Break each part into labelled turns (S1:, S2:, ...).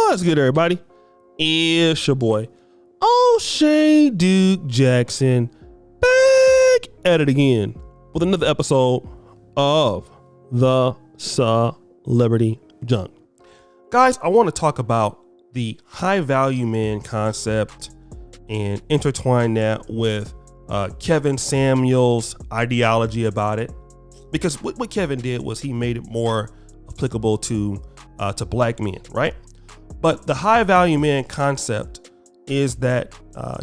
S1: What's good, everybody? It's your boy, O'Shea Duke Jackson, back at it again with another episode of the Celebrity Junk. Guys, I want to talk about the high value man concept and intertwine that with Kevin Samuels' ideology about it. Because what Kevin did was he made it more applicable to black men, right? But the high value man concept is that,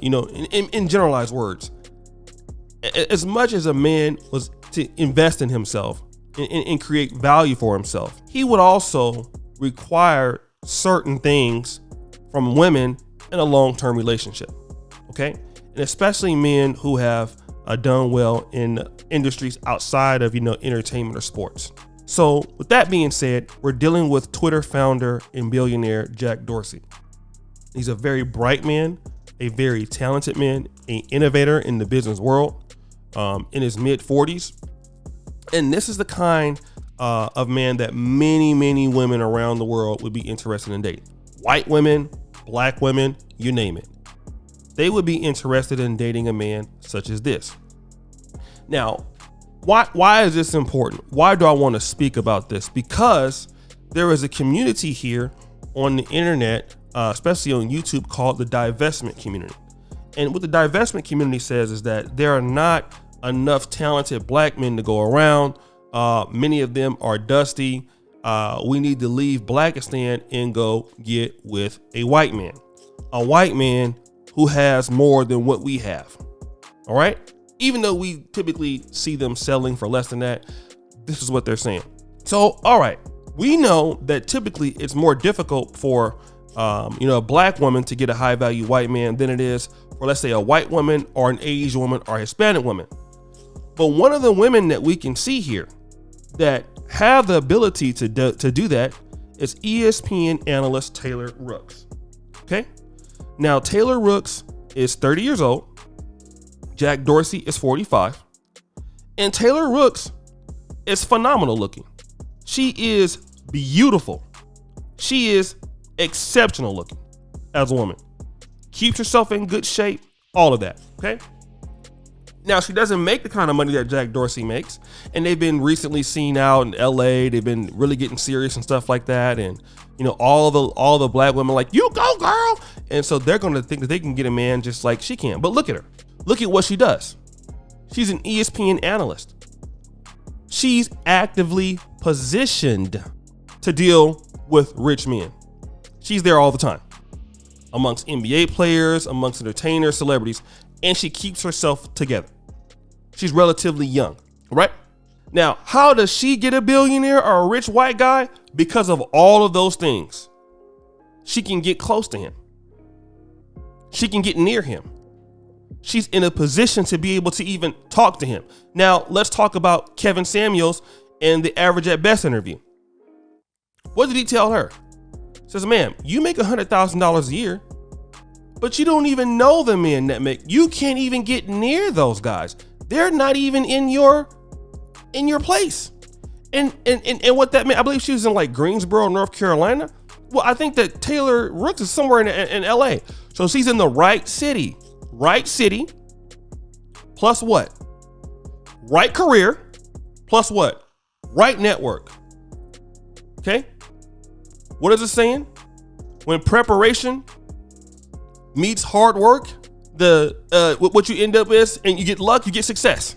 S1: in generalized words, as much as a man was to invest in himself and create value for himself, he would also require certain things from women in a long-term relationship. Okay. And especially men who have done well in industries outside of, entertainment or sports. So with that being said, we're dealing with Twitter founder and billionaire Jack Dorsey. He's a very bright man, a very talented man, an innovator in the business world, in his mid 40s. And this is the kind of man that many, many women around the world would be interested in dating. White women, black women, you name it. They would be interested in dating a man such as this. Now, why is this important? Why do I want to speak about this? Because there is a community here on the internet, especially on YouTube, called the divestment community. And what the divestment community says is that there are not enough talented black men to go around. Many of them are dusty. We need to leave Blackistan and go get with a white man who has more than what we have. All right. Even though we typically see them selling for less than that, this is what they're saying. So, all right, we know that typically it's more difficult for, a black woman to get a high value white man than it is for, let's say, a white woman or an Asian woman or a Hispanic woman. But one of the women that we can see here that have the ability to do that is ESPN analyst Taylor Rooks. Okay. Now, Taylor Rooks is 30 years old. Jack Dorsey is 45. And Taylor Rooks is phenomenal looking. She is beautiful. She is exceptional looking as a woman. Keeps herself in good shape, all of that, okay? Now, she doesn't make the kind of money that Jack Dorsey makes, and they've been recently seen out in LA. They've been really getting serious and stuff like that, and all the black women like, you go, girl. And so they're going to think that they can get a man just like she can. But look at her. Look at what she does. She's an ESPN analyst. She's actively positioned to deal with rich men. She's there all the time amongst NBA players, amongst entertainers, celebrities, and she keeps herself together. She's relatively young, right? Now, how does she get a billionaire or a rich white guy? Because of all of those things. She can get close to him. She can get near him. She's in a position to be able to even talk to him. Now, let's talk about Kevin Samuels in the Average at Best interview. What did he tell her? He says, ma'am, you make $100,000 a year, but you don't even know the men that you can't even get near those guys. They're not even in your place. And what that meant, I believe she was in like Greensboro, North Carolina. Well, I think that Taylor Rooks is somewhere in LA. So she's in the right city, plus what? Right career, plus what? Right network. Okay. What is it saying? When preparation meets hard work, what you end up is, and you get luck, you get success.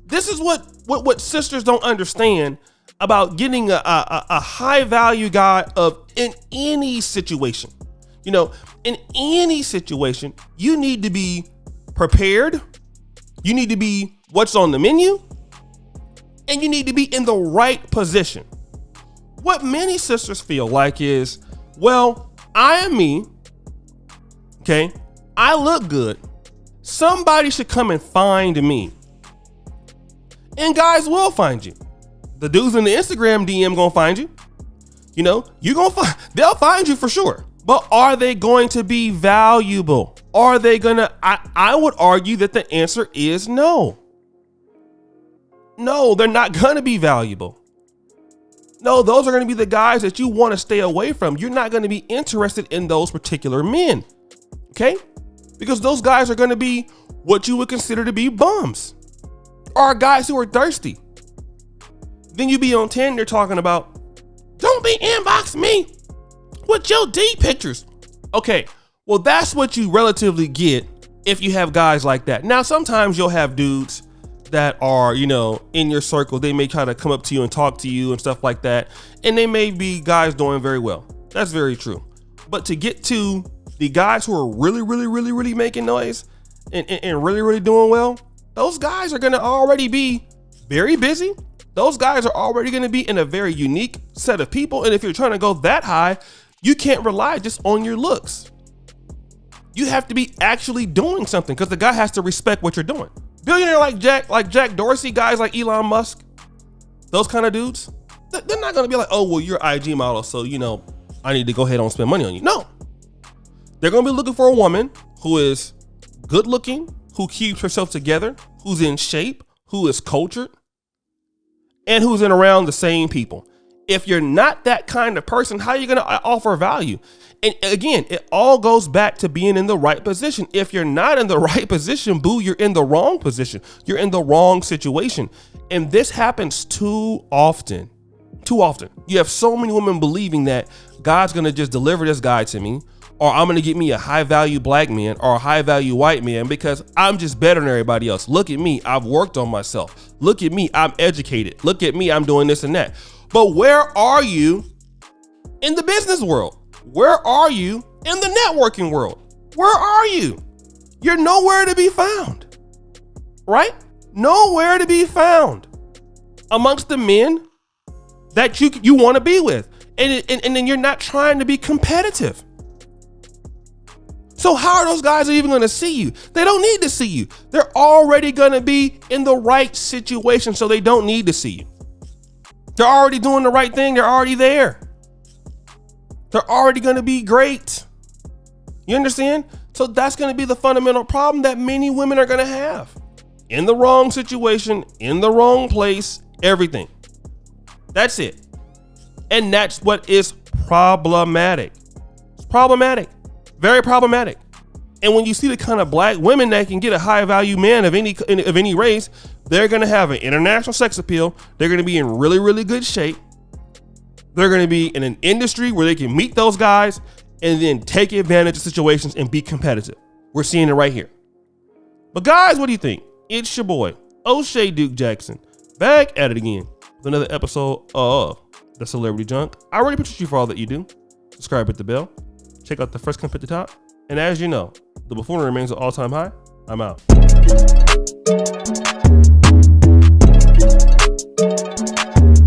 S1: This is what sisters don't understand about getting a high value guy in any situation. In any situation, you need to be prepared. You need to be what's on the menu, and you need to be in the right position. What many sisters feel like is, well, I am me. Okay. I look good. Somebody should come and find me. And guys will find you. The dudes in the Instagram DM gonna find you. They'll find you for sure. But are they going to be valuable? Are they gonna? I would argue that the answer is no. No, they're not gonna be valuable. No, those are going to be the guys that you want to stay away from. You're not going to be interested in those particular men. Okay? Because those guys are going to be what you would consider to be bums, or guys who are thirsty. Then you be on 10, they're talking about, don't be inbox me with your D pictures. Okay, well, that's what you relatively get if you have guys like that. Now, sometimes you'll have dudes that are, you know, in your circle. They may kind of come up to you and talk to you and stuff like that. And they may be guys doing very well. That's very true. But to get to the guys who are really making noise and really doing well, those guys are going to already be very busy. Those guys are already going to be in a very unique set of people. And if you're trying to go that high, you can't rely just on your looks. You have to be actually doing something, because the guy has to respect what you're doing. Billionaire like Jack Dorsey, guys like Elon Musk, those kind of dudes, they're not going to be like, oh, well, you're an IG model, so, you know, I need to go ahead and spend money on you. No. They're going to be looking for a woman who is good looking, who keeps herself together, who's in shape, who is cultured, and who's in around the same people. If you're not that kind of person, how are you going to offer value? And again, it all goes back to being in the right position. If you're not in the right position, boo, you're in the wrong position. You're in the wrong situation. And this happens too often. Too often. You have so many women believing that God's going to just deliver this guy to me, or I'm going to get me a high value black man or a high value white man because I'm just better than everybody else. Look at me. I've worked on myself. Look at me. I'm educated. Look at me. I'm doing this and that. But where are you in the business world? Where are you in the networking world? Where are you? You're nowhere to be found, right? Nowhere to be found amongst the men that you want to be with. And then you're not trying to be competitive. So how are those guys even going to see you? They don't need to see you. They're already going to be in the right situation, so they don't need to see you. They're already doing the right thing. They're already there. They're already going to be great. You understand? So that's going to be the fundamental problem that many women are going to have. In the wrong situation, in the wrong place, everything. That's it. And that's what is problematic. It's problematic. Very problematic. And when you see the kind of black women that can get a high value man of any race, they're going to have an international sex appeal. They're going to be in really good shape. They're going to be in an industry where they can meet those guys and then take advantage of situations and be competitive. We're seeing it right here. But guys, what do you think? It's your boy, O'Shea Duke Jackson, back at it again with another episode of The Celebrity Junk. I really appreciate you for all that you do. Subscribe, hit the bell. Check out the first comment at the top. And as you know, the buffoonery remains an all-time high. I'm out.